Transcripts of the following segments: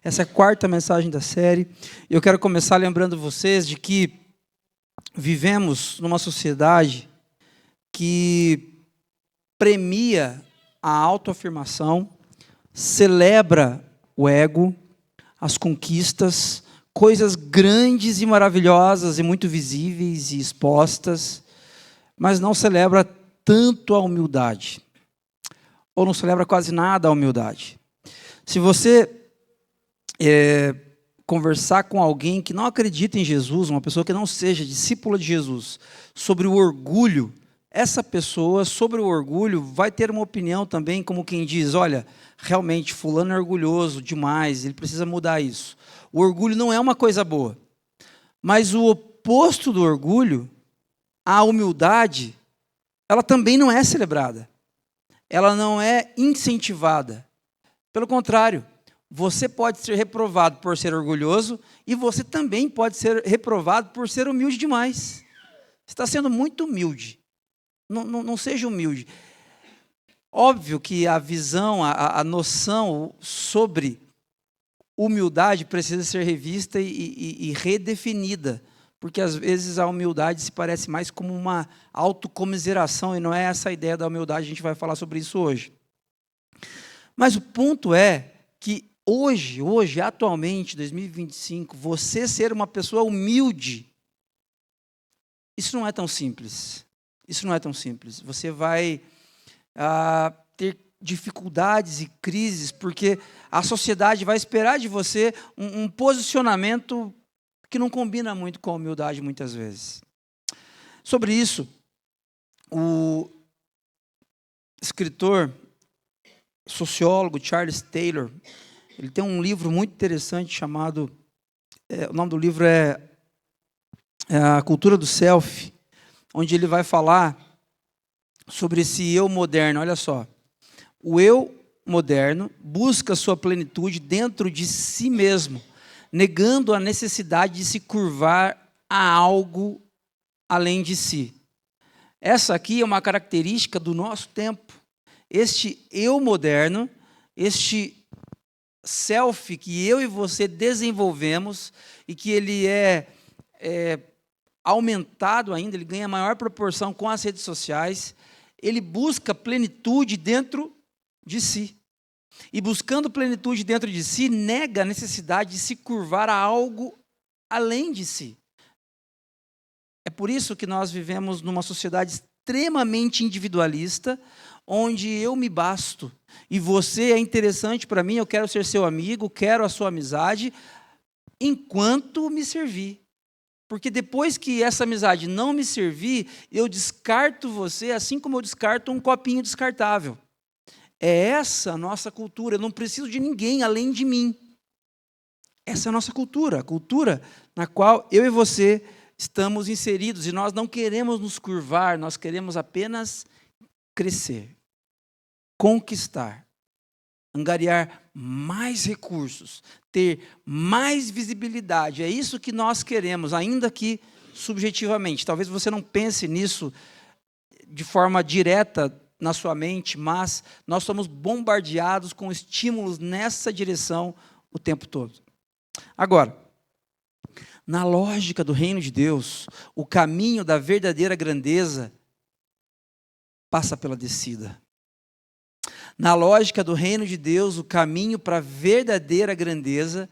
Essa é a quarta mensagem da série. Eu quero começar lembrando vocês de que vivemos numa sociedade que premia a autoafirmação, celebra o ego, as conquistas, coisas grandes e maravilhosas e muito visíveis e expostas, mas não celebra tanto a humildade, ou não celebra quase nada a humildade. Se você conversar com alguém que não acredita em Jesus, uma pessoa que não seja discípula de Jesus, sobre o orgulho, essa pessoa, sobre o orgulho, vai ter uma opinião também, como quem diz, olha, realmente, fulano é orgulhoso demais, ele precisa mudar isso. O orgulho não é uma coisa boa. Mas o oposto do orgulho, a humildade, ela também não é celebrada. Ela não é incentivada. Pelo contrário, você pode ser reprovado por ser orgulhoso e você também pode ser reprovado por ser humilde demais. Você está sendo muito humilde. Não seja humilde. Óbvio que a visão, a noção sobre humildade precisa ser revista e redefinida, porque às vezes a humildade se parece mais como uma autocomiseração e não é essa a ideia da humildade, a gente vai falar sobre isso hoje. Mas o ponto é que hoje, atualmente, 2025, você ser uma pessoa humilde, isso não é tão simples. Isso não é tão simples. Você vai ter dificuldades e crises, porque a sociedade vai esperar de você um posicionamento que não combina muito com a humildade, muitas vezes. Sobre isso, o escritor, sociólogo Charles Taylor, ele tem um livro muito interessante chamado, o nome do livro é A Cultura do Self, onde ele vai falar sobre esse eu moderno. Olha só, o eu moderno busca sua plenitude dentro de si mesmo, negando a necessidade de se curvar a algo além de si. Essa aqui é uma característica do nosso tempo. Este eu moderno, este self que eu e você desenvolvemos e que ele é aumentado ainda, ele ganha maior proporção com as redes sociais, ele busca plenitude dentro de si. E buscando plenitude dentro de si, nega a necessidade de se curvar a algo além de si. É por isso que nós vivemos numa sociedade extremamente individualista, onde eu me basto, e você é interessante para mim, eu quero ser seu amigo, quero a sua amizade, enquanto me servir. Porque depois que essa amizade não me servir, eu descarto você, assim como eu descarto um copinho descartável. É essa a nossa cultura. Eu não preciso de ninguém além de mim. Essa é a nossa cultura, a cultura na qual eu e você estamos inseridos. E nós não queremos nos curvar, nós queremos apenas crescer, conquistar, angariar mais recursos, ter mais visibilidade. É isso que nós queremos, ainda que subjetivamente. Talvez você não pense nisso de forma direta na sua mente, mas nós somos bombardeados com estímulos nessa direção o tempo todo. Agora, na lógica do reino de Deus, o caminho da verdadeira grandeza passa pela descida. Na lógica do reino de Deus, o caminho para a verdadeira grandeza,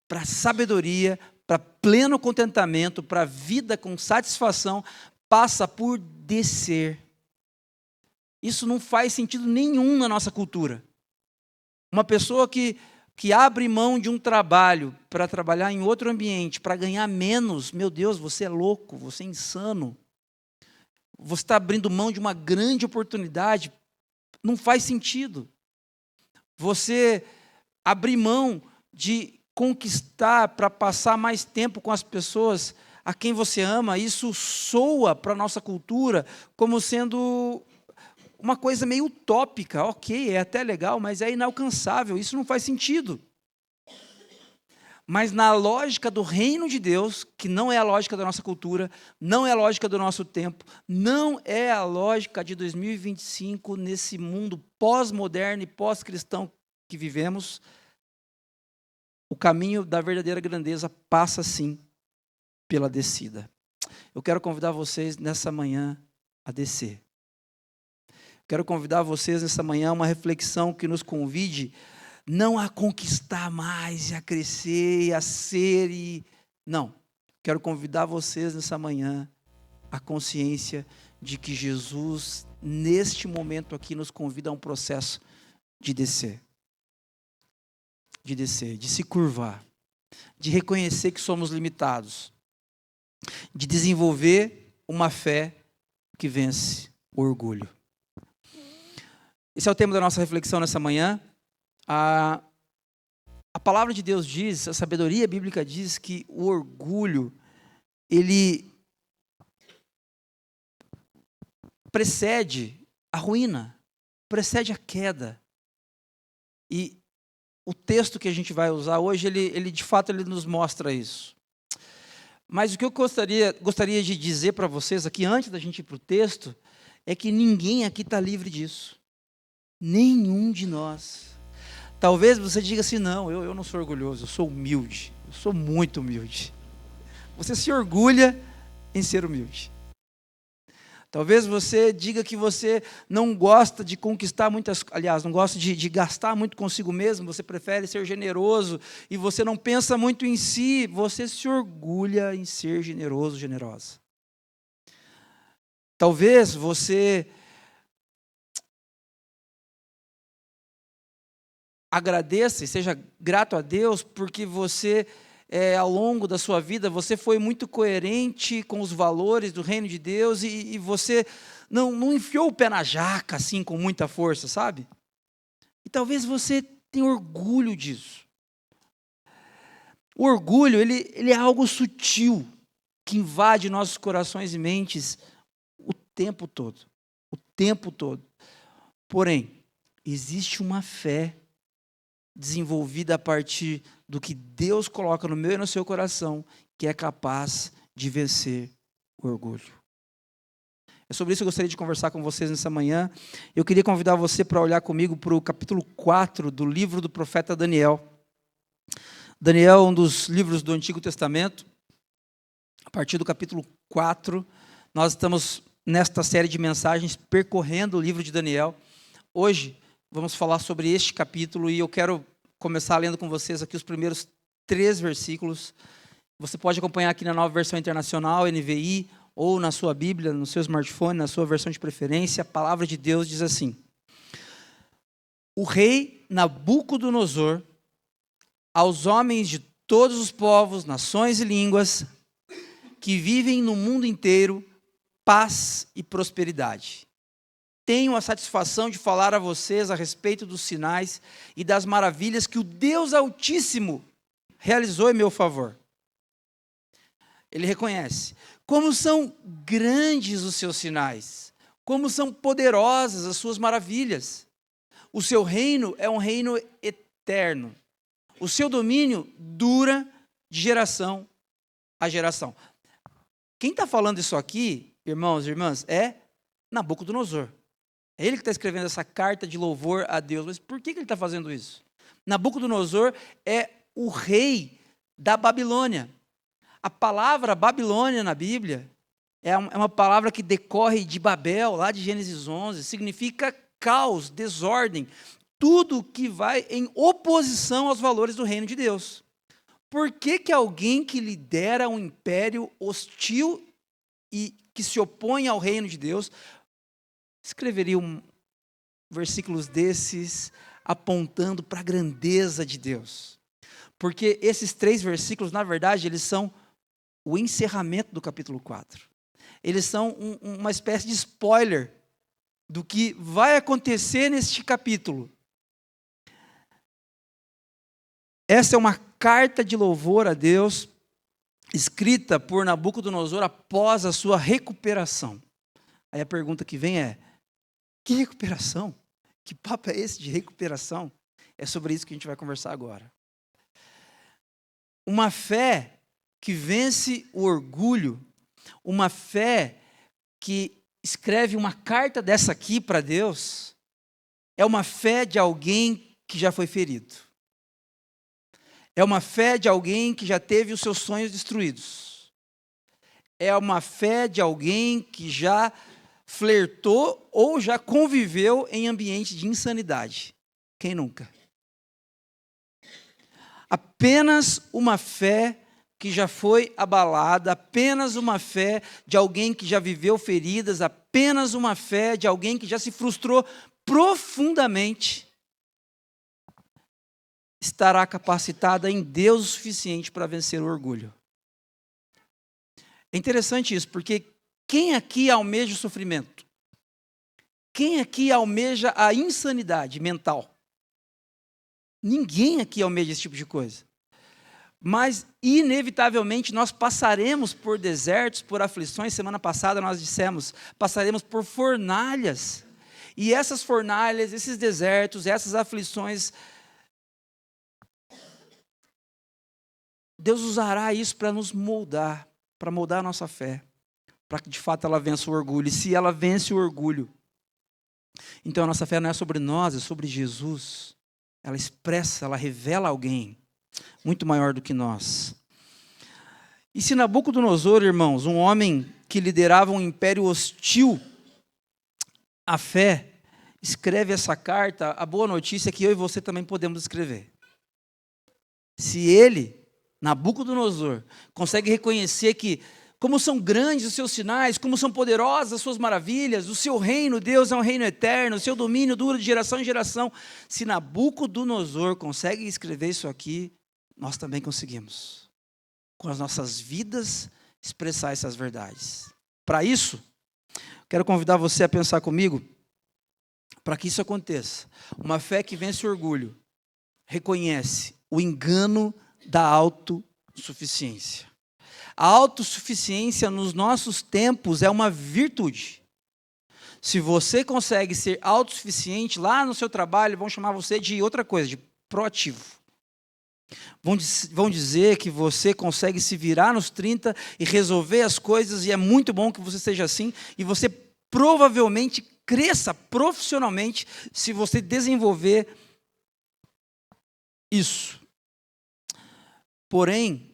para a sabedoria, para pleno contentamento, para a vida com satisfação, passa por descer. Isso não faz sentido nenhum na nossa cultura. Uma pessoa que abre mão de um trabalho para trabalhar em outro ambiente, para ganhar menos, meu Deus, você é louco, você é insano. Você está abrindo mão de uma grande oportunidade. Não faz sentido. Você abrir mão de conquistar para passar mais tempo com as pessoas a quem você ama, isso soa para a nossa cultura como sendo uma coisa meio utópica. Ok, é até legal, mas é inalcançável, isso não faz sentido. Mas na lógica do reino de Deus, que não é a lógica da nossa cultura, não é a lógica do nosso tempo, não é a lógica de 2025 nesse mundo pós-moderno e pós-cristão que vivemos, o caminho da verdadeira grandeza passa sim pela descida. Eu quero convidar vocês nessa manhã a descer. Quero convidar vocês nessa manhã a uma reflexão que nos convide não a conquistar mais, e a crescer, e a ser, não. Quero convidar vocês nessa manhã a consciência de que Jesus, neste momento aqui, nos convida a um processo de descer. De descer, de se curvar, de reconhecer que somos limitados, de desenvolver uma fé que vence o orgulho. Esse é o tema da nossa reflexão nessa manhã. A palavra de Deus diz, a sabedoria bíblica diz que o orgulho, ele precede a ruína, precede a queda. E o texto que a gente vai usar hoje, ele de fato ele nos mostra isso. Mas o que eu gostaria de dizer para vocês aqui, antes da gente ir para o texto, é que ninguém aqui está livre disso. Nenhum de nós. Talvez você diga assim, não, eu não sou orgulhoso, eu sou humilde, eu sou muito humilde. Você se orgulha em ser humilde. Talvez você diga que você não gosta de conquistar muitas, aliás, não gosta de gastar muito consigo mesmo, você prefere ser generoso e você não pensa muito em si, você se orgulha em ser generoso, generosa. Talvez você agradeça e seja grato a Deus porque você, ao longo da sua vida, você foi muito coerente com os valores do reino de Deus e você não enfiou o pé na jaca assim com muita força, sabe? E talvez você tenha orgulho disso. O orgulho, ele é algo sutil que invade nossos corações e mentes o tempo todo. O tempo todo. Porém, existe uma fé desenvolvida a partir do que Deus coloca no meu e no seu coração, que é capaz de vencer o orgulho. É sobre isso que eu gostaria de conversar com vocês nessa manhã. Eu queria convidar você para olhar comigo para o capítulo 4 do livro do profeta Daniel. Daniel é um dos livros do Antigo Testamento. A partir do capítulo 4, nós estamos nesta série de mensagens percorrendo o livro de Daniel. Hoje, vamos falar sobre este capítulo e eu quero começar lendo com vocês aqui os primeiros 3 versículos. Você pode acompanhar aqui na Nova Versão Internacional, NVI, ou na sua Bíblia, no seu smartphone, na sua versão de preferência. A palavra de Deus diz assim: o rei Nabucodonosor, aos homens de todos os povos, nações e línguas, que vivem no mundo inteiro, paz e prosperidade. Tenho a satisfação de falar a vocês a respeito dos sinais e das maravilhas que o Deus Altíssimo realizou em meu favor. Ele reconhece como são grandes os seus sinais, como são poderosas as suas maravilhas. O seu reino é um reino eterno. O seu domínio dura de geração a geração. Quem está falando isso aqui, irmãos e irmãs, é Nabucodonosor. É ele que está escrevendo essa carta de louvor a Deus. Mas por que ele está fazendo isso? Nabucodonosor é o rei da Babilônia. A palavra Babilônia na Bíblia é uma palavra que decorre de Babel, lá de Gênesis 11. Significa caos, desordem. Tudo que vai em oposição aos valores do reino de Deus. Por que alguém que lidera um império hostil e que se opõe ao reino de Deus escreveria versículos desses apontando para a grandeza de Deus? Porque esses 3 versículos, na verdade, eles são o encerramento do capítulo 4. Eles são uma espécie de spoiler do que vai acontecer neste capítulo. Essa é uma carta de louvor a Deus, escrita por Nabucodonosor após a sua recuperação. Aí a pergunta que vem é: que recuperação? Que papo é esse de recuperação? É sobre isso que a gente vai conversar agora. Uma fé que vence o orgulho, uma fé que escreve uma carta dessa aqui para Deus, é uma fé de alguém que já foi ferido. É uma fé de alguém que já teve os seus sonhos destruídos. É uma fé de alguém que já flertou ou já conviveu em ambiente de insanidade. Quem nunca? Apenas uma fé que já foi abalada, apenas uma fé de alguém que já viveu feridas, apenas uma fé de alguém que já se frustrou profundamente, estará capacitada em Deus o suficiente para vencer o orgulho. É interessante isso, porque quem aqui almeja o sofrimento? Quem aqui almeja a insanidade mental? Ninguém aqui almeja esse tipo de coisa. Mas, inevitavelmente, nós passaremos por desertos, por aflições. Semana passada nós dissemos, passaremos por fornalhas. E essas fornalhas, esses desertos, essas aflições, Deus usará isso para nos moldar, para moldar a nossa fé, para que de fato ela vença o orgulho. E se ela vence o orgulho, então a nossa fé não é sobre nós, é sobre Jesus. Ela expressa, ela revela alguém muito maior do que nós. E se Nabucodonosor, irmãos, um homem que liderava um império hostil à fé, escreve essa carta, a boa notícia é que eu e você também podemos escrever. Se ele, Nabucodonosor, consegue reconhecer que como são grandes os seus sinais, como são poderosas as suas maravilhas, o seu reino, Deus é um reino eterno, o seu domínio dura de geração em geração. Se Nabucodonosor consegue escrever isso aqui, nós também conseguimos, com as nossas vidas, expressar essas verdades. Para isso, quero convidar você a pensar comigo, para que isso aconteça. Uma fé que vence o orgulho, reconhece o engano da autossuficiência. A autossuficiência nos nossos tempos é uma virtude. Se você consegue ser autossuficiente, lá no seu trabalho vão chamar você de outra coisa, de proativo. Vão dizer que você consegue se virar nos 30 e resolver as coisas, e é muito bom que você seja assim, e você provavelmente cresça profissionalmente se você desenvolver isso. Porém,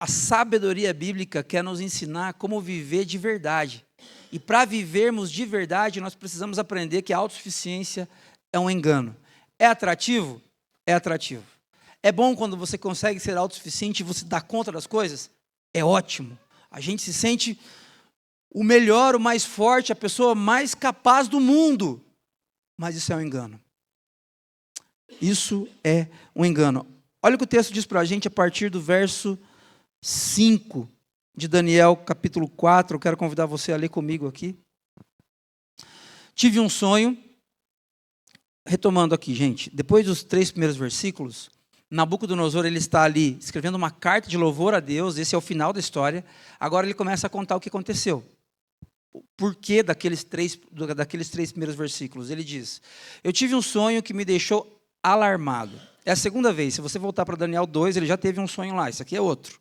a sabedoria bíblica quer nos ensinar como viver de verdade. E para vivermos de verdade, nós precisamos aprender que a autossuficiência é um engano. É atrativo? É atrativo. É bom quando você consegue ser autossuficiente e você dá conta das coisas? É ótimo. A gente se sente o melhor, o mais forte, a pessoa mais capaz do mundo. Mas isso é um engano. Isso é um engano. Olha o que o texto diz para a gente a partir do verso 5 de Daniel, capítulo 4. Eu quero convidar você a ler comigo aqui. Tive um sonho. Retomando aqui, gente. Depois dos 3 primeiros versículos, Nabucodonosor, ele está ali escrevendo uma carta de louvor a Deus. Esse é o final da história. Agora ele começa a contar o que aconteceu. O porquê daqueles três primeiros versículos. Ele diz: eu tive um sonho que me deixou alarmado. É a segunda vez. Se você voltar para Daniel 2, ele já teve um sonho lá. Isso aqui é outro.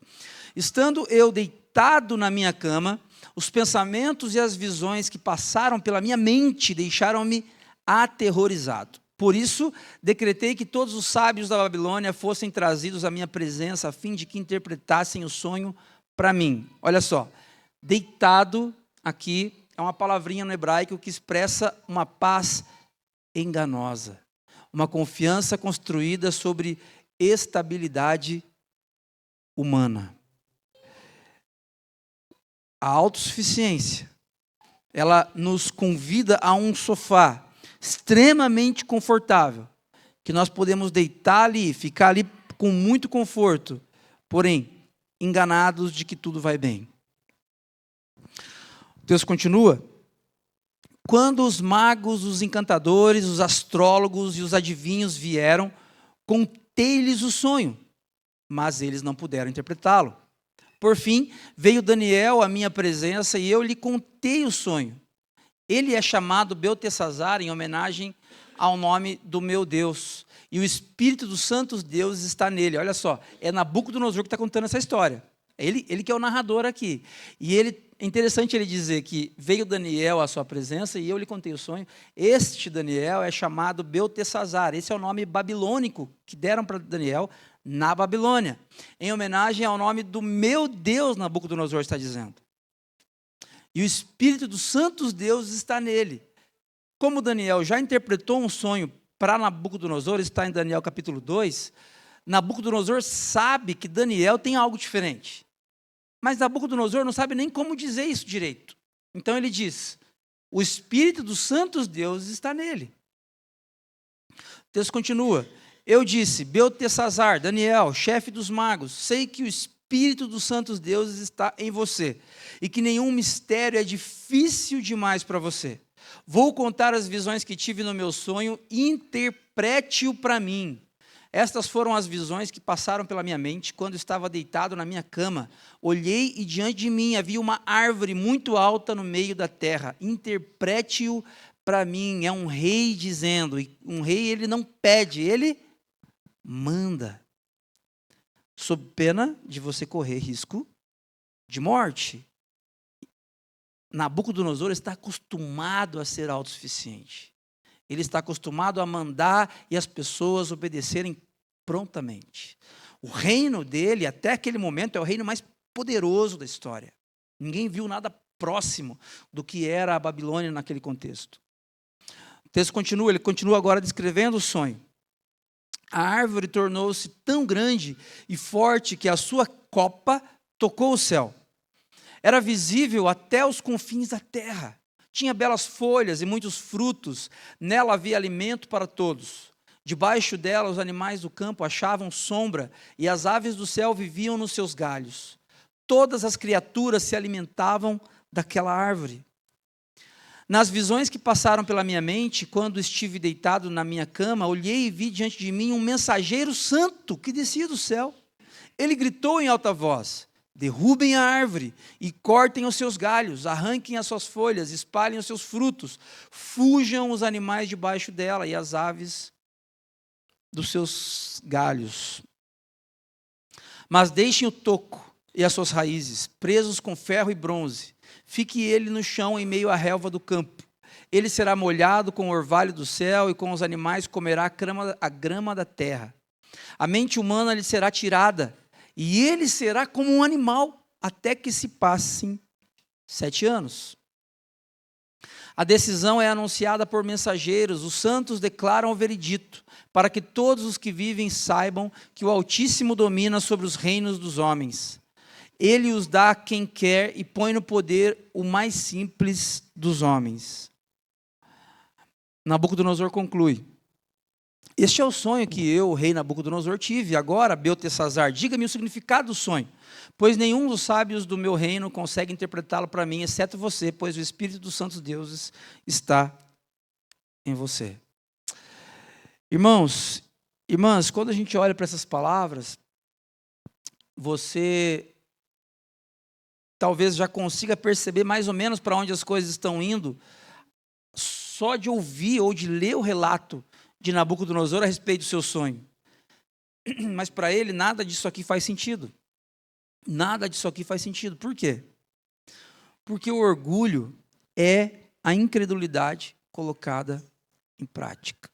Estando eu deitado na minha cama, os pensamentos e as visões que passaram pela minha mente deixaram-me aterrorizado. Por isso, decretei que todos os sábios da Babilônia fossem trazidos à minha presença, a fim de que interpretassem o sonho para mim. Olha só, deitado aqui é uma palavrinha no hebraico que expressa uma paz enganosa, uma confiança construída sobre estabilidade humana. A autossuficiência, ela nos convida a um sofá extremamente confortável, que nós podemos deitar ali, ficar ali com muito conforto, porém, enganados de que tudo vai bem. Deus continua. Quando os magos, os encantadores, os astrólogos e os adivinhos vieram, contei-lhes o sonho, mas eles não puderam interpretá-lo. Por fim, veio Daniel à minha presença e eu lhe contei o sonho. Ele é chamado Beltesazar em homenagem ao nome do meu Deus. E o Espírito dos santos deuses está nele. Olha só, é Nabucodonosor que está contando essa história. Ele que é o narrador aqui. E é interessante ele dizer que veio Daniel à sua presença e eu lhe contei o sonho. Este Daniel é chamado Beltesazar. Esse é o nome babilônico que deram para Daniel na Babilônia, em homenagem ao nome do meu Deus, Nabucodonosor está dizendo. E o Espírito dos santos deuses está nele. Como Daniel já interpretou um sonho para Nabucodonosor, está em Daniel capítulo 2, Nabucodonosor sabe que Daniel tem algo diferente. Mas Nabucodonosor não sabe nem como dizer isso direito. Então ele diz, o Espírito dos santos deuses está nele. O texto continua. Eu disse, Beltesazar, Daniel, chefe dos magos, sei que o Espírito dos santos deuses está em você, e que nenhum mistério é difícil demais para você. Vou contar as visões que tive no meu sonho e interprete-o para mim. Estas foram as visões que passaram pela minha mente quando estava deitado na minha cama. Olhei e diante de mim havia uma árvore muito alta no meio da terra. Interprete-o para mim. É um rei dizendo. E um rei, ele não pede, ele manda. Sob pena de você correr risco de morte. Nabucodonosor está acostumado a ser autossuficiente. Ele está acostumado a mandar e as pessoas obedecerem prontamente. O reino dele, até aquele momento, é o reino mais poderoso da história. Ninguém viu nada próximo do que era a Babilônia naquele contexto. O texto continua, ele continua agora descrevendo o sonho. A árvore tornou-se tão grande e forte que a sua copa tocou o céu. Era visível até os confins da terra. Tinha belas folhas e muitos frutos. Nela havia alimento para todos. Debaixo dela, os animais do campo achavam sombra e as aves do céu viviam nos seus galhos. Todas as criaturas se alimentavam daquela árvore. Nas visões que passaram pela minha mente, quando estive deitado na minha cama, olhei e vi diante de mim um mensageiro santo que descia do céu. Ele gritou em alta voz: derrubem a árvore e cortem os seus galhos, arranquem as suas folhas, espalhem os seus frutos, fujam os animais debaixo dela e as aves dos seus galhos. Mas deixem o toco e as suas raízes, presos com ferro e bronze. Fique ele no chão em meio à relva do campo. Ele será molhado com o orvalho do céu e com os animais comerá a grama da terra. A mente humana lhe será tirada, e ele será como um animal, até que se passem 7 anos. A decisão é anunciada por mensageiros, os santos declaram o veredito, para que todos os que vivem saibam que o Altíssimo domina sobre os reinos dos homens. Ele os dá a quem quer e põe no poder o mais simples dos homens. Nabucodonosor conclui. Este é o sonho que eu, o rei Nabucodonosor, tive. Agora, Beltesazar, diga-me o significado do sonho, pois nenhum dos sábios do meu reino consegue interpretá-lo para mim, exceto você, pois o Espírito dos santos deuses está em você. Irmãos, irmãs, quando a gente olha para essas palavras, você talvez já consiga perceber mais ou menos para onde as coisas estão indo, só de ouvir ou de ler o relato de Nabucodonosor a respeito do seu sonho. Mas para ele nada disso aqui faz sentido. Nada disso aqui faz sentido. Por quê? Porque o orgulho é a incredulidade colocada em prática.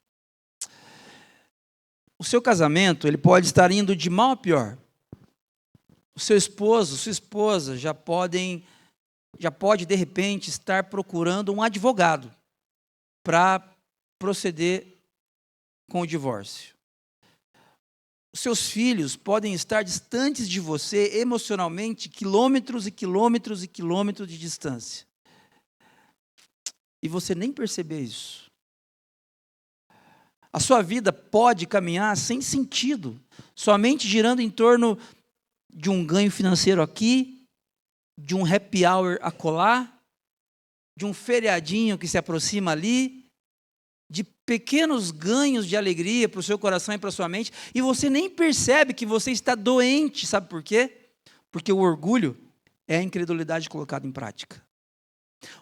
O seu casamento, ele pode estar indo de mal a pior. O seu esposo, sua esposa já pode de repente estar procurando um advogado para proceder com o divórcio. Os seus filhos podem estar distantes de você emocionalmente, quilômetros e quilômetros e quilômetros de distância. E você nem perceber isso. A sua vida pode caminhar sem sentido, somente girando em torno de um ganho financeiro aqui, de um happy hour acolá, de um feriadinho que se aproxima ali, de pequenos ganhos de alegria para o seu coração e para a sua mente, e você nem percebe que você está doente, sabe por quê? Porque o orgulho é a incredulidade colocada em prática.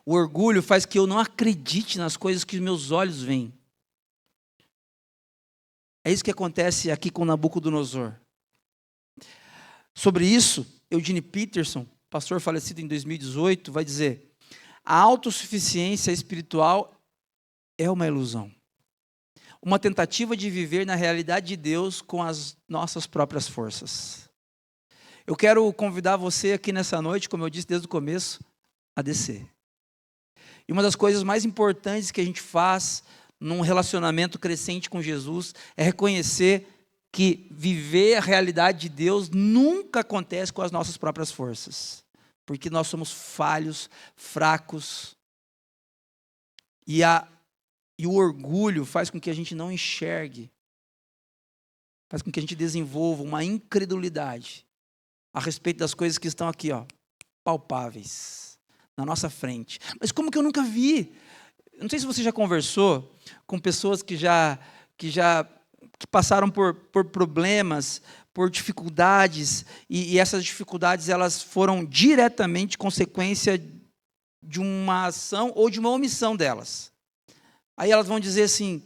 O orgulho faz que eu não acredite nas coisas que meus olhos veem. É isso que acontece aqui com Nabucodonosor. Sobre isso, Eugene Peterson, pastor falecido em 2018, vai dizer: a autossuficiência espiritual é uma ilusão. uma tentativa de viver na realidade de Deus com as nossas próprias forças. Eu quero convidar você aqui nessa noite, como eu disse desde o começo, a descer. E uma das coisas mais importantes que a gente faz num relacionamento crescente com Jesus é reconhecer que viver a realidade de Deus nunca acontece com as nossas próprias forças. Porque nós somos falhos, fracos. E o orgulho faz com que a gente não enxergue, faz com que a gente desenvolva uma incredulidade a respeito das coisas que estão aqui, palpáveis, na nossa frente. Mas como que eu nunca vi? Não sei se você já conversou com pessoas que passaram por problemas, por dificuldades, e essas dificuldades elas foram diretamente consequência de uma ação ou de uma omissão delas. Aí elas vão dizer assim,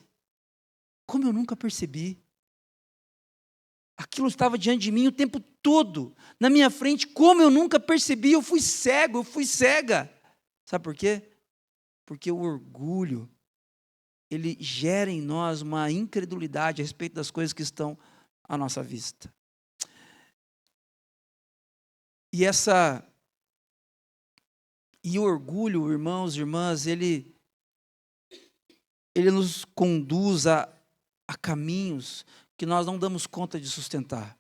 como eu nunca percebi? Aquilo estava diante de mim o tempo todo, na minha frente, como eu nunca percebi? Eu fui cego, eu fui cega. Sabe por quê? Porque o orgulho, ele gera em nós uma incredulidade a respeito das coisas que estão à nossa vista. E o orgulho, irmãos e irmãs, ele nos conduz a caminhos que nós não damos conta de sustentar.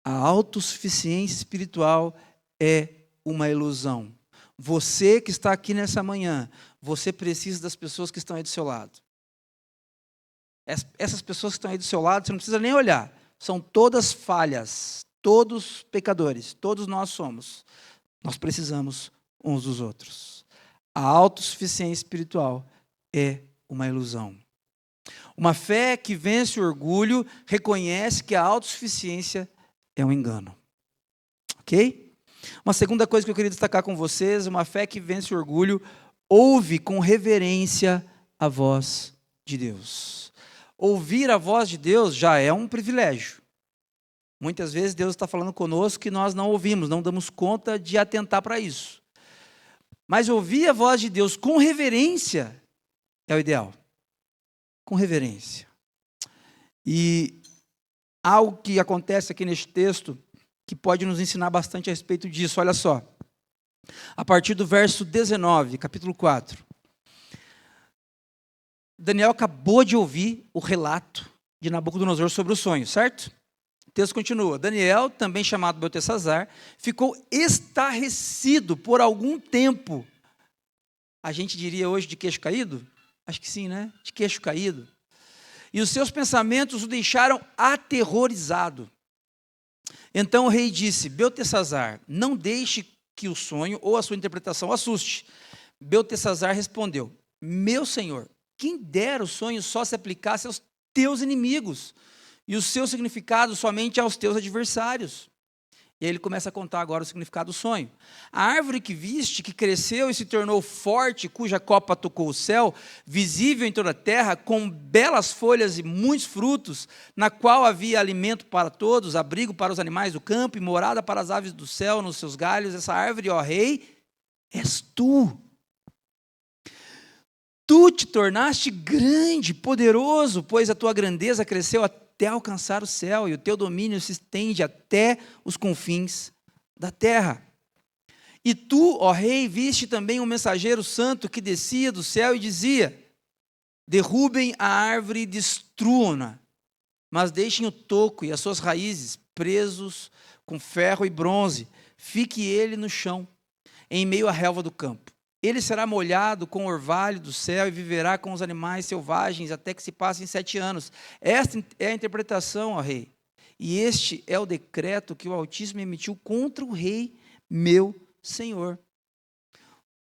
A autossuficiência espiritual é uma ilusão. Você que está aqui nessa manhã, você precisa das pessoas que estão aí do seu lado. Essas pessoas que estão aí do seu lado, você não precisa nem olhar. São todas falhas, todos pecadores, todos nós somos. Nós precisamos uns dos outros. A autossuficiência espiritual é uma ilusão. Uma fé que vence o orgulho reconhece que a autossuficiência é um engano. Ok? Uma segunda coisa que eu queria destacar com vocês, uma fé que vence o orgulho, ouve com reverência a voz de Deus. Ouvir a voz de Deus já é um privilégio. Muitas vezes Deus está falando conosco que nós não ouvimos, não damos conta de atentar para isso. Mas ouvir a voz de Deus com reverência é o ideal. Com reverência. E algo que acontece aqui neste texto, que pode nos ensinar bastante a respeito disso, olha só. A partir do verso 19, capítulo 4. Daniel acabou de ouvir o relato de Nabucodonosor sobre o sonho, certo? O texto continua. Daniel, também chamado Beltesazar, ficou estarrecido por algum tempo. A gente diria hoje de queixo caído? Acho que sim, né? De queixo caído. E os seus pensamentos o deixaram aterrorizado. Então o rei disse, Beltesazar, não deixe que o sonho ou a sua interpretação o assuste. Beltesazar respondeu, meu senhor, quem dera o sonho só se aplicasse aos teus inimigos e o seu significado somente aos teus adversários. E aí ele começa a contar agora o significado do sonho. A árvore que viste, que cresceu e se tornou forte, cuja copa tocou o céu, visível em toda a terra, com belas folhas e muitos frutos, na qual havia alimento para todos, abrigo para os animais do campo e morada para as aves do céu nos seus galhos, essa árvore, ó rei, és tu. Tu te tornaste grande, poderoso, pois a tua grandeza cresceu até alcançar o céu, e o teu domínio se estende até os confins da terra. E tu, ó rei, viste também um mensageiro santo que descia do céu e dizia, derrubem a árvore e destruam-na, mas deixem o toco e as suas raízes presos com ferro e bronze, fique ele no chão, em meio à relva do campo. Ele será molhado com o orvalho do céu e viverá com os animais selvagens até que se passem 7 anos. Esta é a interpretação, ó rei. E este é o decreto que o Altíssimo emitiu contra o rei, meu senhor.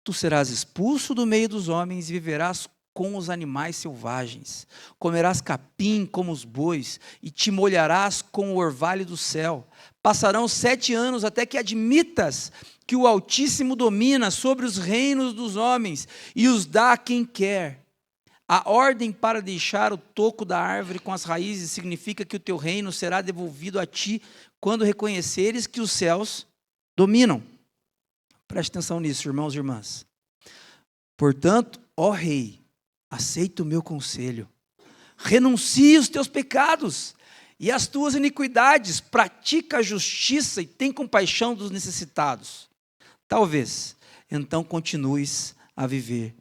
Tu serás expulso do meio dos homens e viverás com os animais selvagens. Comerás capim como os bois e te molharás com o orvalho do céu. Passarão 7 anos até que admitas que o Altíssimo domina sobre os reinos dos homens e os dá a quem quer. A ordem para deixar o toco da árvore com as raízes significa que o teu reino será devolvido a ti quando reconheceres que os céus dominam. Preste atenção nisso, irmãos e irmãs. Portanto, ó rei, aceita o meu conselho, renuncia os teus pecados e as tuas iniquidades, pratica a justiça e tem compaixão dos necessitados. Talvez, então continues a viver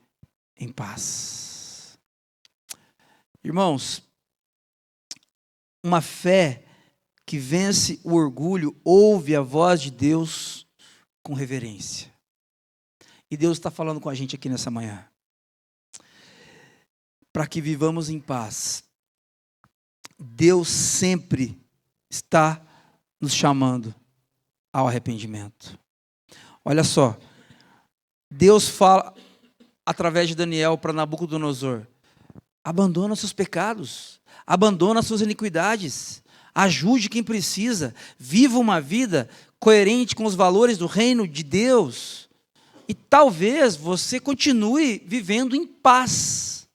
em paz. Irmãos, uma fé que vence o orgulho ouve a voz de Deus com reverência. E Deus está falando com a gente aqui nessa manhã. Para que vivamos em paz. Deus sempre está nos chamando ao arrependimento. Olha só, Deus fala através de Daniel para Nabucodonosor: abandona seus pecados, abandona suas iniquidades, ajude quem precisa, viva uma vida coerente com os valores do reino de Deus, e talvez você continue vivendo em paz.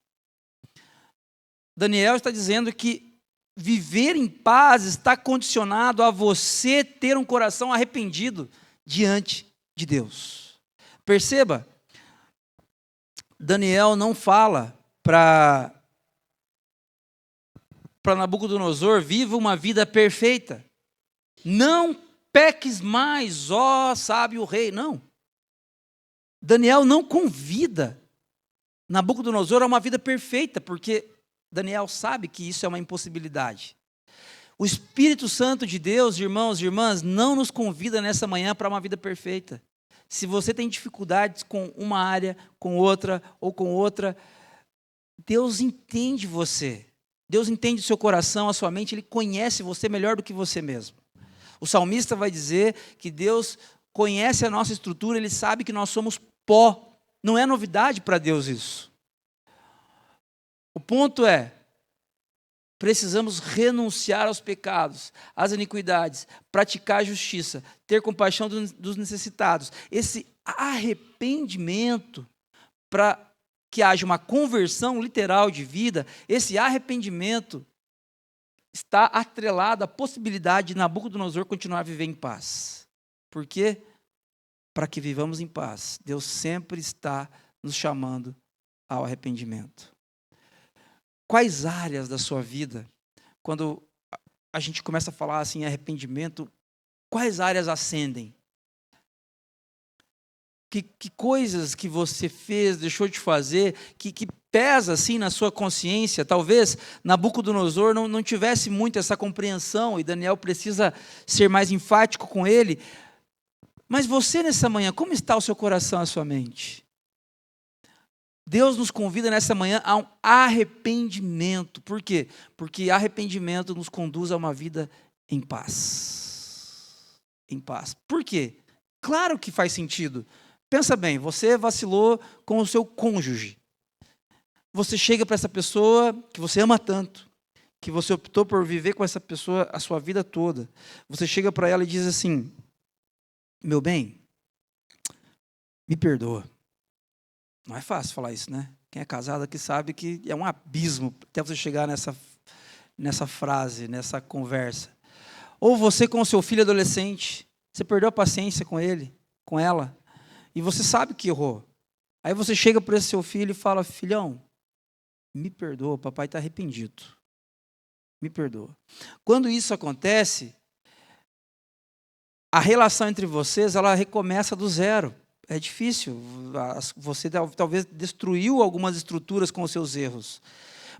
Daniel está dizendo que viver em paz está condicionado a você ter um coração arrependido diante de Deus. Perceba, Daniel não fala para Nabucodonosor: viva uma vida perfeita, não peques mais, ó sábio rei. Não. Daniel não convida Nabucodonosor a uma vida perfeita, porque Daniel sabe que isso é uma impossibilidade. O Espírito Santo de Deus, irmãos e irmãs, não nos convida nessa manhã para uma vida perfeita. Se você tem dificuldades com uma área, com outra, ou com outra, Deus entende você. Deus entende o seu coração, a sua mente, Ele conhece você melhor do que você mesmo. O salmista vai dizer que Deus conhece a nossa estrutura, Ele sabe que nós somos pó. Não é novidade para Deus isso. O ponto é, precisamos renunciar aos pecados, às iniquidades, praticar a justiça, ter compaixão dos necessitados. Esse arrependimento, para que haja uma conversão literal de vida, esse arrependimento está atrelado à possibilidade de Nabucodonosor continuar a viver em paz. Por quê? Para que vivamos em paz. Deus sempre está nos chamando ao arrependimento. Quais áreas da sua vida, quando a gente começa a falar assim, arrependimento, quais áreas acendem? Que coisas que você fez, deixou de fazer, que pesa assim na sua consciência? Talvez Nabucodonosor não tivesse muito essa compreensão, e Daniel precisa ser mais enfático com ele. Mas você nessa manhã, como está o seu coração, a sua mente? Deus nos convida nessa manhã a um arrependimento. Por quê? Porque arrependimento nos conduz a uma vida em paz. Em paz. Por quê? Claro que faz sentido. Pensa bem, você vacilou com o seu cônjuge. Você chega para essa pessoa que você ama tanto, que você optou por viver com essa pessoa a sua vida toda. Você chega para ela e diz assim: meu bem, me perdoa. Não é fácil falar isso, né? Quem é casado aqui sabe que é um abismo até você chegar nessa frase, nessa conversa. Ou você com o seu filho adolescente, você perdeu a paciência com ele, com ela, e você sabe que errou. Aí você chega para esse seu filho e fala: filhão, me perdoa, papai está arrependido. Me perdoa. Quando isso acontece, a relação entre vocês, ela recomeça do zero. É difícil, você talvez destruiu algumas estruturas com os seus erros.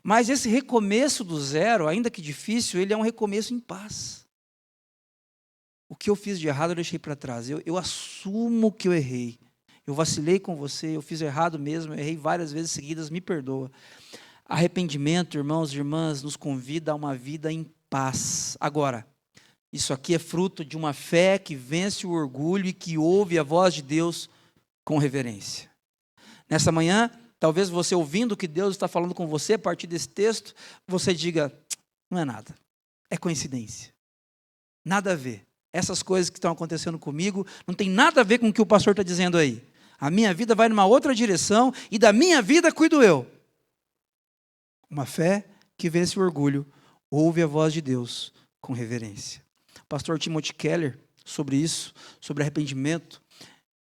Mas esse recomeço do zero, ainda que difícil, ele é um recomeço em paz. O que eu fiz de errado eu deixei para trás. Eu assumo que eu errei. Eu vacilei com você, eu fiz errado mesmo, eu errei várias vezes seguidas, me perdoa. Arrependimento, irmãos e irmãs, nos convida a uma vida em paz. Agora, isso aqui é fruto de uma fé que vence o orgulho e que ouve a voz de Deus com reverência. Nessa manhã, talvez você ouvindo o que Deus está falando com você a partir desse texto, você diga: não é nada, é coincidência. Nada a ver. Essas coisas que estão acontecendo comigo não tem nada a ver com o que o pastor está dizendo aí. A minha vida vai numa outra direção e da minha vida cuido eu. Uma fé que vence o orgulho, ouve a voz de Deus com reverência. Pastor Timothy Keller, sobre isso, sobre arrependimento,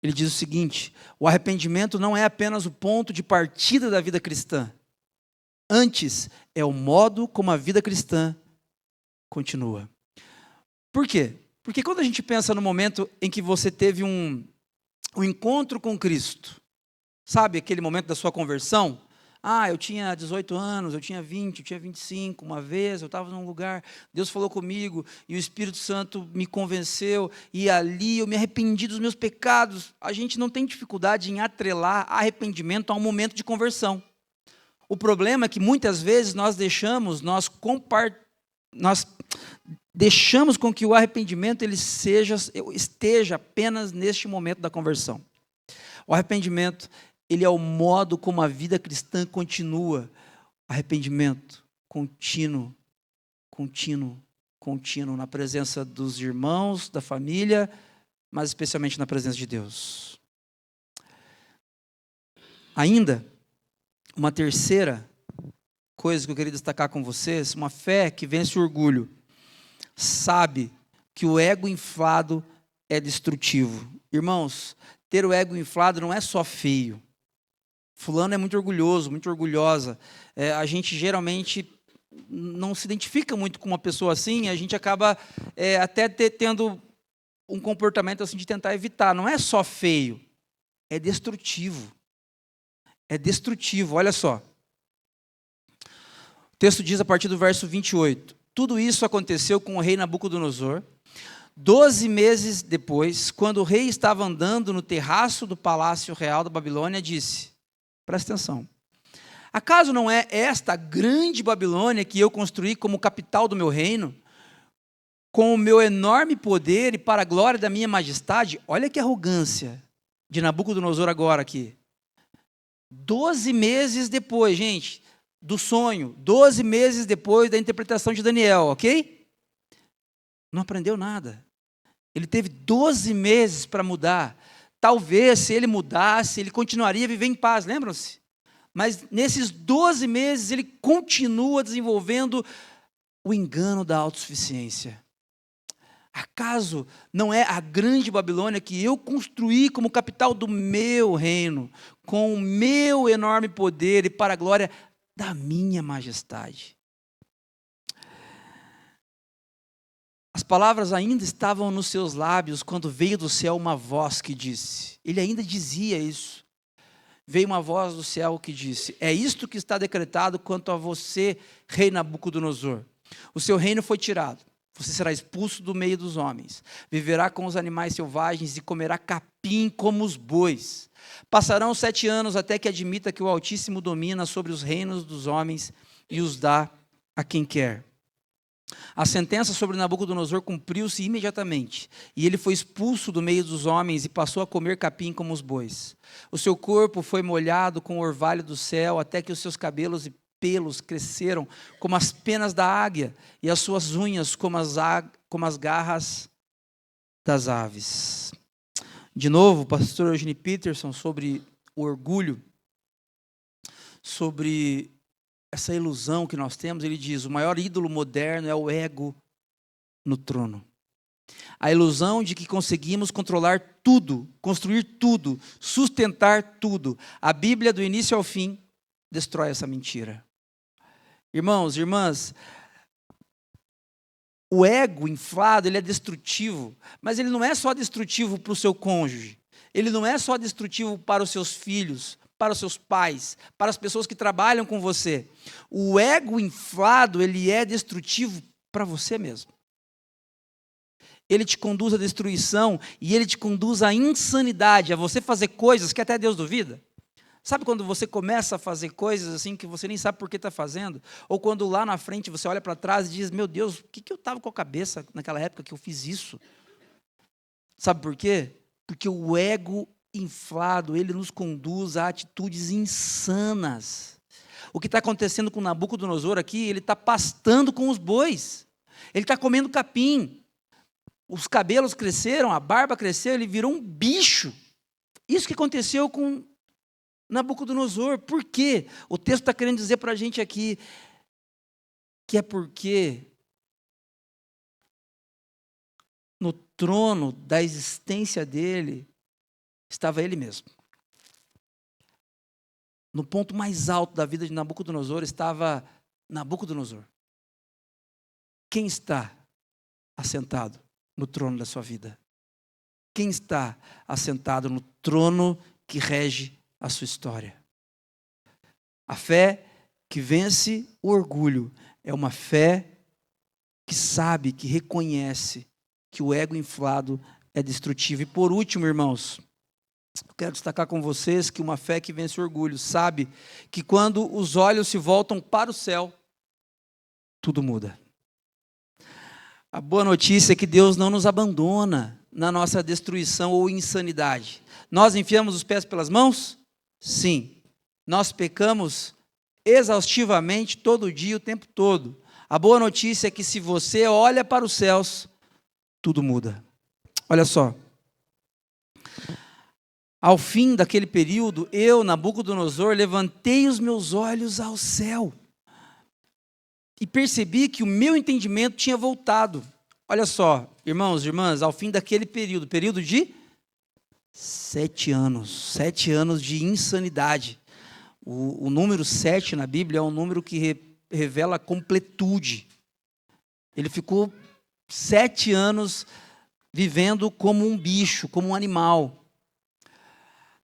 ele diz o seguinte: o arrependimento não é apenas o ponto de partida da vida cristã, Antes, é o modo como a vida cristã continua. Por quê? Porque quando a gente pensa no momento em que você teve um encontro com Cristo, sabe aquele momento da sua conversão? Eu tinha 18 anos, eu tinha 20, eu tinha 25, uma vez eu estava num lugar, Deus falou comigo e o Espírito Santo me convenceu e ali eu me arrependi dos meus pecados. A gente não tem dificuldade em atrelar arrependimento a um momento de conversão. O problema é que muitas vezes nós deixamos com que o arrependimento ele esteja apenas neste momento da conversão. O arrependimento, ele é o modo como a vida cristã continua. Arrependimento contínuo, contínuo, contínuo, na presença dos irmãos, da família, mas especialmente na presença de Deus. Ainda, uma terceira coisa que eu queria destacar com vocês, uma fé que vence o orgulho, sabe que o ego inflado é destrutivo. Irmãos, ter o ego inflado não é só feio. Fulano é muito orgulhoso, muito orgulhosa. A gente geralmente não se identifica muito com uma pessoa assim, a gente acaba até tendo um comportamento assim de tentar evitar. Não é só feio, é destrutivo. É destrutivo, olha só. O texto diz a partir do verso 28. Tudo isso aconteceu com o rei Nabucodonosor. 12 meses depois, quando o rei estava andando no terraço do palácio real da Babilônia, disse, presta atenção, acaso não é esta a grande Babilônia que eu construí como capital do meu reino, com o meu enorme poder e para a glória da minha majestade? Olha que arrogância de Nabucodonosor agora aqui. 12 meses depois, gente, do sonho, 12 meses depois da interpretação de Daniel, ok? Não aprendeu nada. Ele teve 12 meses para mudar. Talvez, se ele mudasse, ele continuaria a viver em paz, lembram-se? Mas nesses 12 meses, ele continua desenvolvendo o engano da autossuficiência. Acaso não é a grande Babilônia que eu construí como capital do meu reino, com o meu enorme poder e para a glória da minha majestade? As palavras ainda estavam nos seus lábios quando veio do céu uma voz que disse, ele ainda dizia isso, veio uma voz do céu que disse, é isto que está decretado quanto a você, rei Nabucodonosor. O seu reino foi tirado, você será expulso do meio dos homens, viverá com os animais selvagens e comerá capim como os bois. Passarão 7 anos até que admita que o Altíssimo domina sobre os reinos dos homens e os dá a quem quer. A sentença sobre Nabucodonosor cumpriu-se imediatamente, e ele foi expulso do meio dos homens e passou a comer capim como os bois. O seu corpo foi molhado com o orvalho do céu, até que os seus cabelos e pelos cresceram como as penas da águia, e as suas unhas como as garras das aves. De novo, o pastor Eugene Peterson, sobre o orgulho, sobre essa ilusão que nós temos, ele diz, o maior ídolo moderno é o ego no trono. A ilusão de que conseguimos controlar tudo, construir tudo, sustentar tudo. A Bíblia, do início ao fim, destrói essa mentira. Irmãos, irmãs, o ego inflado, ele é destrutivo, mas ele não é só destrutivo para o seu cônjuge, ele não é só destrutivo para os seus filhos, para os seus pais, para as pessoas que trabalham com você. O ego inflado, ele é destrutivo para você mesmo. Ele te conduz à destruição e ele te conduz à insanidade, a você fazer coisas que até Deus duvida. Sabe quando você começa a fazer coisas assim que você nem sabe por que está fazendo? Ou quando lá na frente você olha para trás e diz, meu Deus, o que eu estava com a cabeça naquela época que eu fiz isso? Sabe por quê? Porque o ego inflado, ele nos conduz a atitudes insanas. O que está acontecendo com Nabucodonosor aqui, ele está pastando com os bois. Ele está comendo capim. Os cabelos cresceram, a barba cresceu, ele virou um bicho. Isso que aconteceu com Nabucodonosor. Por quê? O texto está querendo dizer para a gente aqui que é porque no trono da existência dele estava ele mesmo. no ponto mais alto da vida de Nabucodonosor estava Nabucodonosor. Quem está assentado no trono da sua vida? Quem está assentado no trono que rege a sua história? A fé que vence o orgulho é uma fé que sabe, que reconhece que o ego inflado é destrutivo. E por último, irmãos, eu quero destacar com vocês que uma fé que vence o orgulho sabe que quando os olhos se voltam para o céu, tudo muda. A boa notícia é que Deus não nos abandona na nossa destruição ou insanidade. Nós enfiamos os pés pelas mãos? Sim. Nós pecamos exaustivamente todo dia, o tempo todo. A boa notícia é que se você olha para os céus, tudo muda. Olha só. Ao fim daquele período, eu, Nabucodonosor, levantei os meus olhos ao céu e percebi que o meu entendimento tinha voltado. Olha só, irmãos e irmãs, ao fim daquele período de 7 anos de insanidade. O número 7 na Bíblia é um número que revela a completude. Ele ficou 7 anos vivendo como um bicho, como um animal.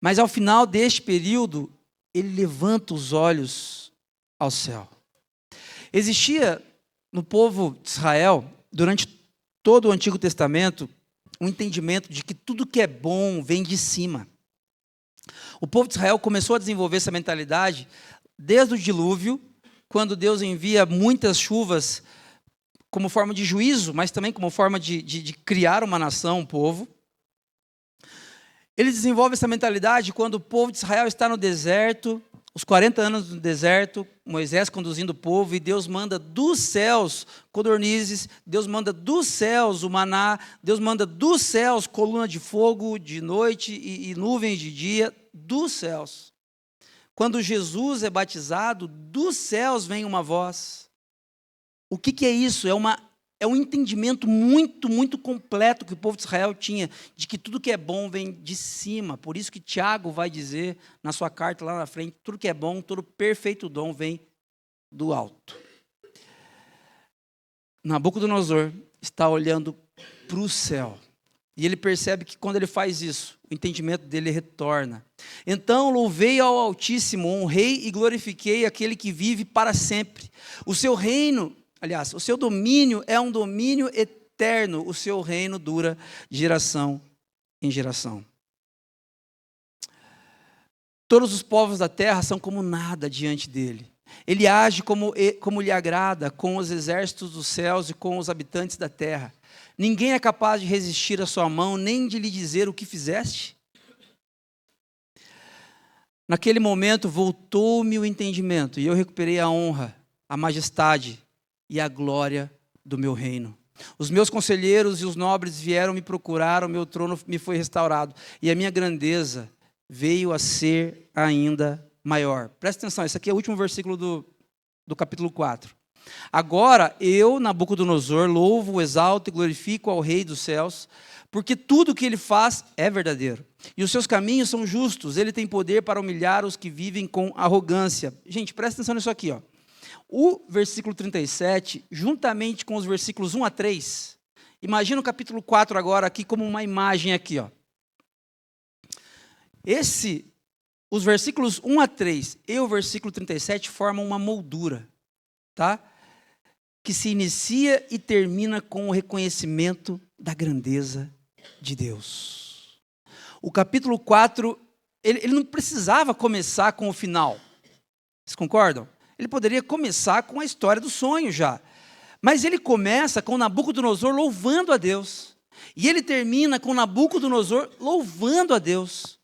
Mas ao final deste período, ele levanta os olhos ao céu. Existia no povo de Israel, durante todo o Antigo Testamento, um entendimento de que tudo que é bom vem de cima. O povo de Israel começou a desenvolver essa mentalidade desde o dilúvio, quando Deus envia muitas chuvas como forma de juízo, mas também como forma de criar uma nação, um povo. Ele desenvolve essa mentalidade quando o povo de Israel está no deserto, os 40 anos no deserto, Moisés conduzindo o povo, e Deus manda dos céus codornizes, Deus manda dos céus o maná, Deus manda dos céus coluna de fogo de noite e nuvens de dia, dos céus. Quando Jesus é batizado, dos céus vem uma voz. O que é isso? É um entendimento muito, muito completo que o povo de Israel tinha, de que tudo que é bom vem de cima. Por isso que Tiago vai dizer na sua carta lá na frente, tudo que é bom, todo perfeito dom vem do alto. Nabucodonosor está olhando para o céu. E ele percebe que quando ele faz isso, o entendimento dele retorna. Então louvei ao Altíssimo, honrei e glorifiquei aquele que vive para sempre. O seu reino, aliás, o seu domínio é um domínio eterno. O seu reino dura de geração em geração. Todos os povos da terra são como nada diante dele. Ele age como lhe agrada, com os exércitos dos céus e com os habitantes da terra. Ninguém é capaz de resistir à sua mão, nem de lhe dizer o que fizeste. Naquele momento voltou-me o entendimento, e eu recuperei a honra, a majestade e a glória do meu reino. Os meus conselheiros e os nobres vieram me procurar, o meu trono me foi restaurado, e a minha grandeza veio a ser ainda maior. Presta atenção, esse aqui é o último versículo do capítulo 4. Agora eu, Nabucodonosor, louvo, exalto e glorifico ao Rei dos céus, porque tudo o que ele faz é verdadeiro, e os seus caminhos são justos. Ele tem poder para humilhar os que vivem com arrogância. Gente, presta atenção nisso aqui, ó. O versículo 37, juntamente com os versículos 1 a 3, imagina o capítulo 4 agora aqui como uma imagem aqui, ó. Os versículos 1 a 3 e o versículo 37 formam uma moldura, tá? Que se inicia e termina com o reconhecimento da grandeza de Deus. O capítulo 4, ele não precisava começar com o final. Vocês concordam? Ele poderia começar com a história do sonho já. Mas ele começa com Nabucodonosor louvando a Deus. E ele termina com Nabucodonosor louvando a Deus.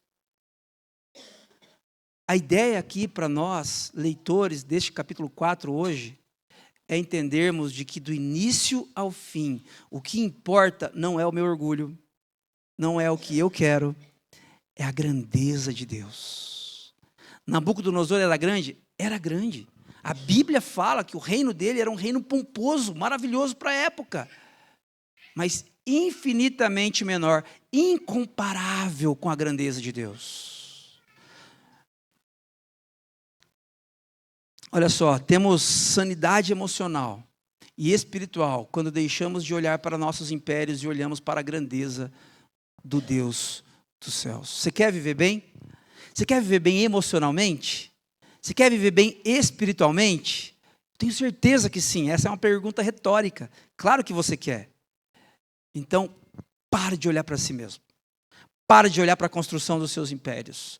A ideia aqui para nós, leitores deste capítulo 4 hoje, é entendermos de que do início ao fim, o que importa não é o meu orgulho, não é o que eu quero, é a grandeza de Deus. Nabucodonosor era grande? Era grande. A Bíblia fala que o reino dele era um reino pomposo, maravilhoso para a época, mas infinitamente menor, incomparável com a grandeza de Deus. Olha só, temos sanidade emocional e espiritual quando deixamos de olhar para nossos impérios e olhamos para a grandeza do Deus dos céus. Você quer viver bem? Você quer viver bem emocionalmente? Você quer viver bem espiritualmente? Tenho certeza que sim. Essa é uma pergunta retórica. Claro que você quer. Então, pare de olhar para si mesmo. Pare de olhar para a construção dos seus impérios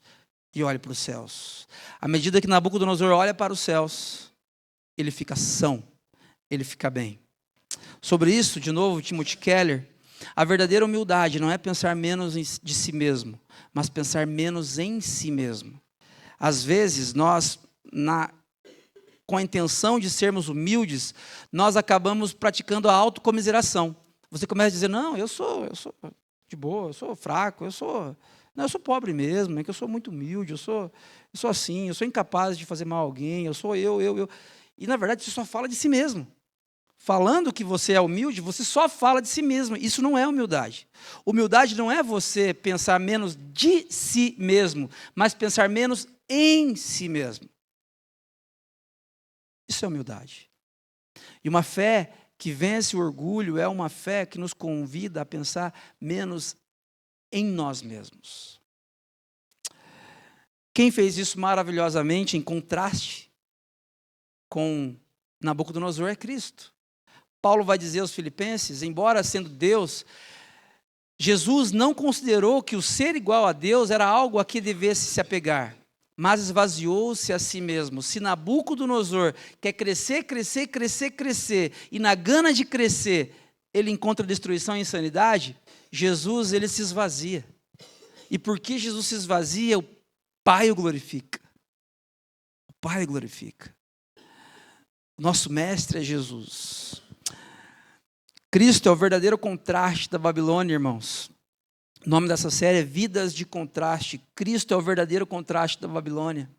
e olhe para os céus. À medida que Nabucodonosor olha para os céus, ele fica são, ele fica bem. Sobre isso, de novo, Timothy Keller, a verdadeira humildade não é pensar menos de si mesmo, mas pensar menos em si mesmo. Às vezes, nós, com a intenção de sermos humildes, nós acabamos praticando a autocomiseração. Você começa a dizer, não, eu sou de boa, eu sou fraco, eu sou pobre mesmo, é que eu sou muito humilde, eu sou assim, eu sou incapaz de fazer mal a alguém, eu sou eu. E, na verdade, você só fala de si mesmo. Falando que você é humilde, você só fala de si mesmo. Isso não é humildade. Humildade não é você pensar menos de si mesmo, mas pensar menos em si mesmo. Isso é humildade. E uma fé que vence o orgulho é uma fé que nos convida a pensar menos em nós mesmos. Quem fez isso maravilhosamente, em contraste com Nabucodonosor, é Cristo. Paulo vai dizer aos Filipenses, embora sendo Deus, Jesus não considerou que o ser igual a Deus era algo a que devesse se apegar, mas esvaziou-se a si mesmo. Se Nabucodonosor quer crescer, e na gana de crescer, ele encontra destruição e insanidade, Jesus, ele se esvazia. E porque Jesus se esvazia, o Pai o glorifica. O Pai o glorifica. Nosso mestre é Jesus. Cristo é o verdadeiro contraste da Babilônia, irmãos. O nome dessa série é Vidas de Contraste. Cristo é o verdadeiro contraste da Babilônia.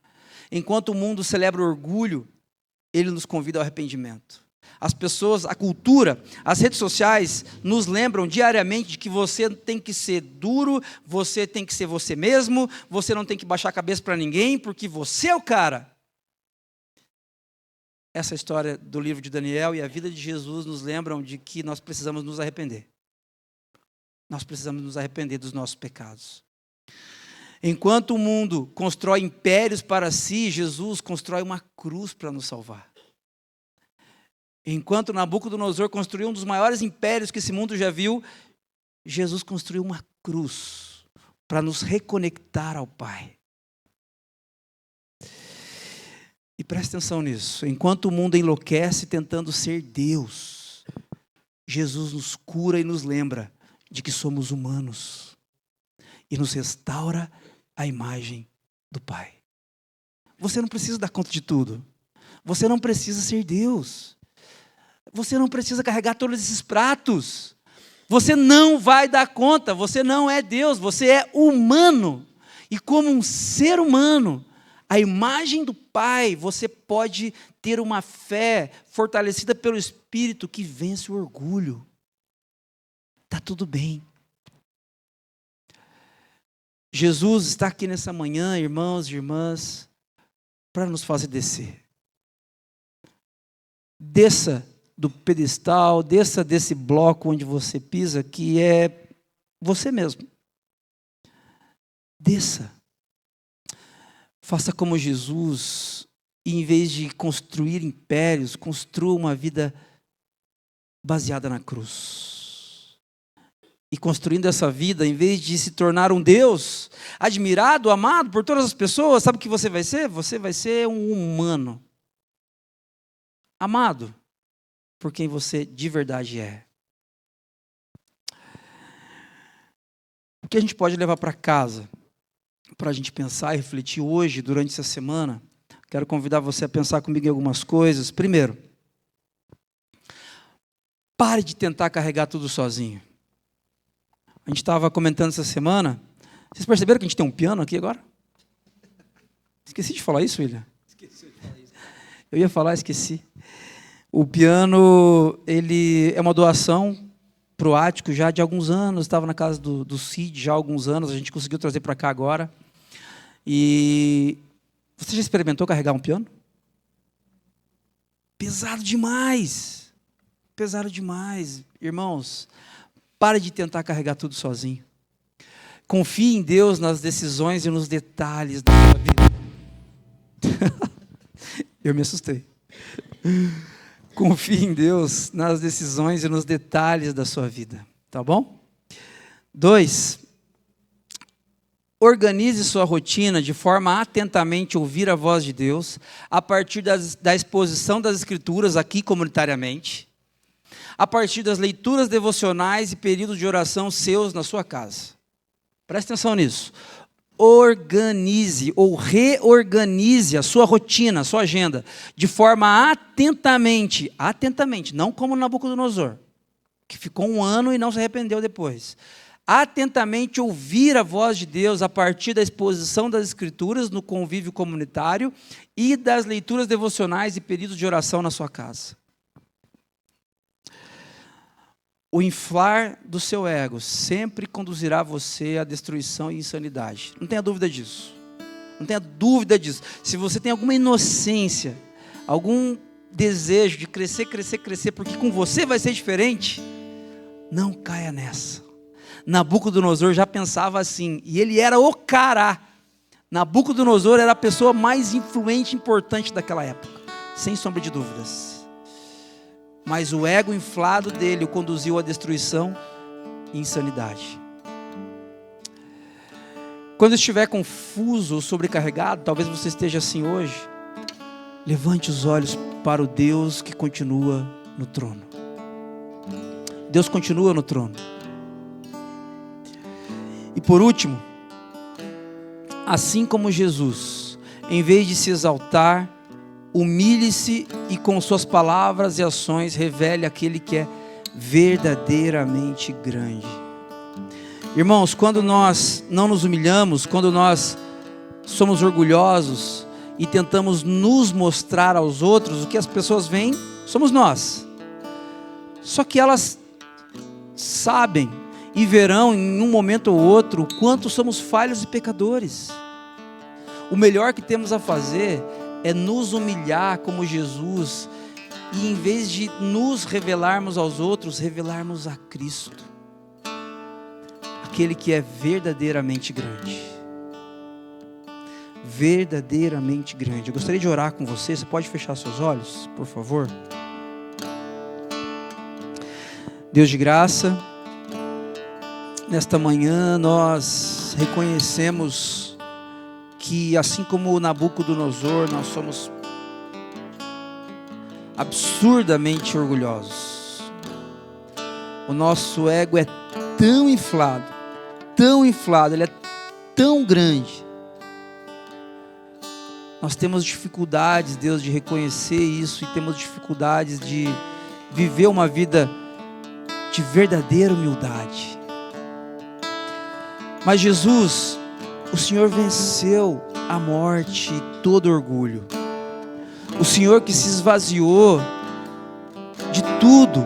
Enquanto o mundo celebra o orgulho, ele nos convida ao arrependimento. As pessoas, a cultura, as redes sociais nos lembram diariamente de que você tem que ser duro, você tem que ser você mesmo, você não tem que baixar a cabeça para ninguém, porque você é o cara. Essa história do livro de Daniel e a vida de Jesus nos lembram de que nós precisamos nos arrepender. Nós precisamos nos arrepender dos nossos pecados. Enquanto o mundo constrói impérios para si, Jesus constrói uma cruz para nos salvar. Enquanto Nabucodonosor construiu um dos maiores impérios que esse mundo já viu, Jesus construiu uma cruz para nos reconectar ao Pai. E preste atenção nisso. Enquanto o mundo enlouquece tentando ser Deus, Jesus nos cura e nos lembra de que somos humanos e nos restaura a imagem do Pai. Você não precisa dar conta de tudo. Você não precisa ser Deus. Você não precisa carregar todos esses pratos. Você não vai dar conta. Você não é Deus. Você é humano. E como um ser humano, a imagem do Pai, você pode ter uma fé fortalecida pelo Espírito que vence o orgulho. Está tudo bem. Jesus está aqui nessa manhã, irmãos e irmãs, para nos fazer descer. Desça do pedestal, desça desse bloco onde você pisa, que é você mesmo. Desça. Faça como Jesus, e em vez de construir impérios, construa uma vida baseada na cruz. E construindo essa vida, em vez de se tornar um Deus admirado, amado por todas as pessoas, sabe o que você vai ser? Você vai ser um humano. Amado por quem você de verdade é. O que a gente pode levar para casa, para a gente pensar e refletir hoje, durante essa semana? Quero convidar você a pensar comigo em algumas coisas. Primeiro, pare de tentar carregar tudo sozinho. A gente estava comentando essa semana. Vocês perceberam que a gente tem um piano aqui agora? Esqueci de falar isso, William? Esqueci de falar isso. Eu ia falar, esqueci. O piano, ele é uma doação para o Ático já de alguns anos. Estava na casa do Cid já há alguns anos. A gente conseguiu trazer para cá agora. E você já experimentou carregar um piano? Pesado demais. Pesado demais. Irmãos, pare de tentar carregar tudo sozinho. Confie em Deus nas decisões e nos detalhes da sua vida. Eu me assustei. Confie em Deus nas decisões e nos detalhes da sua vida. Tá bom? 2. Organize sua rotina de forma a atentamente ouvir a voz de Deus, a partir da exposição das Escrituras, aqui comunitariamente, a partir das leituras devocionais e períodos de oração seus na sua casa. Preste atenção nisso. Organize ou reorganize a sua rotina, a sua agenda, de forma atentamente, não como Nabucodonosor, que ficou 1 ano e não se arrependeu depois. Atentamente ouvir a voz de Deus a partir da exposição das Escrituras no convívio comunitário e das leituras devocionais e períodos de oração na sua casa. O inflar do seu ego sempre conduzirá você à destruição e insanidade. Não tenha dúvida disso. Não tenha dúvida disso. Se você tem alguma inocência, algum desejo de crescer, porque com você vai ser diferente, não caia nessa. Nabucodonosor já pensava assim, e ele era o cara. Nabucodonosor era a pessoa mais influente e importante daquela época, sem sombra de dúvidas. Mas o ego inflado dele o conduziu à destruição e insanidade. Quando estiver confuso ou sobrecarregado, talvez você esteja assim hoje, levante os olhos para o Deus que continua no trono. Deus continua no trono. E por último, assim como Jesus, em vez de se exaltar, humilhe-se e com suas palavras e ações revele aquele que é verdadeiramente grande. Irmãos, quando nós não nos humilhamos, quando nós somos orgulhosos e tentamos nos mostrar aos outros, o que as pessoas veem somos nós. Só que elas sabem e verão em um momento ou outro o quanto somos falhos e pecadores. O melhor que temos a fazer é nos humilhar como Jesus e em vez de nos revelarmos aos outros, revelarmos a Cristo, aquele que é verdadeiramente grande. Verdadeiramente grande. Eu gostaria de orar com você. Você pode fechar seus olhos, por favor? Deus de graça, nesta manhã nós reconhecemos que assim como Nabucodonosor, nós somos absurdamente orgulhosos. O nosso ego é tão inflado, ele é tão grande. Nós temos dificuldades, Deus, de reconhecer isso e temos dificuldades de viver uma vida de verdadeira humildade. Mas Jesus, o Senhor venceu a morte e todo orgulho. O Senhor que se esvaziou de tudo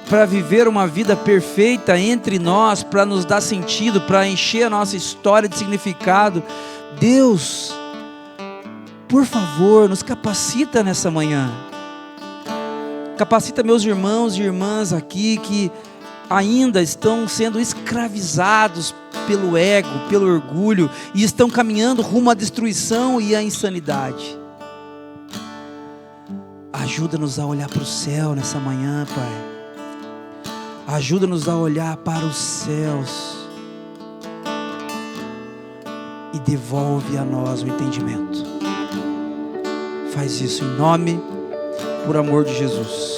para viver uma vida perfeita entre nós, para nos dar sentido, para encher a nossa história de significado. Deus, por favor, nos capacita nessa manhã. Capacita meus irmãos e irmãs aqui que ainda estão sendo escravizados pelo ego, pelo orgulho e estão caminhando rumo à destruição e à insanidade. Ajuda-nos a olhar para o céu nessa manhã, Pai. Ajuda-nos a olhar para os céus e devolve a nós o entendimento. Faz isso em nome, por amor de Jesus.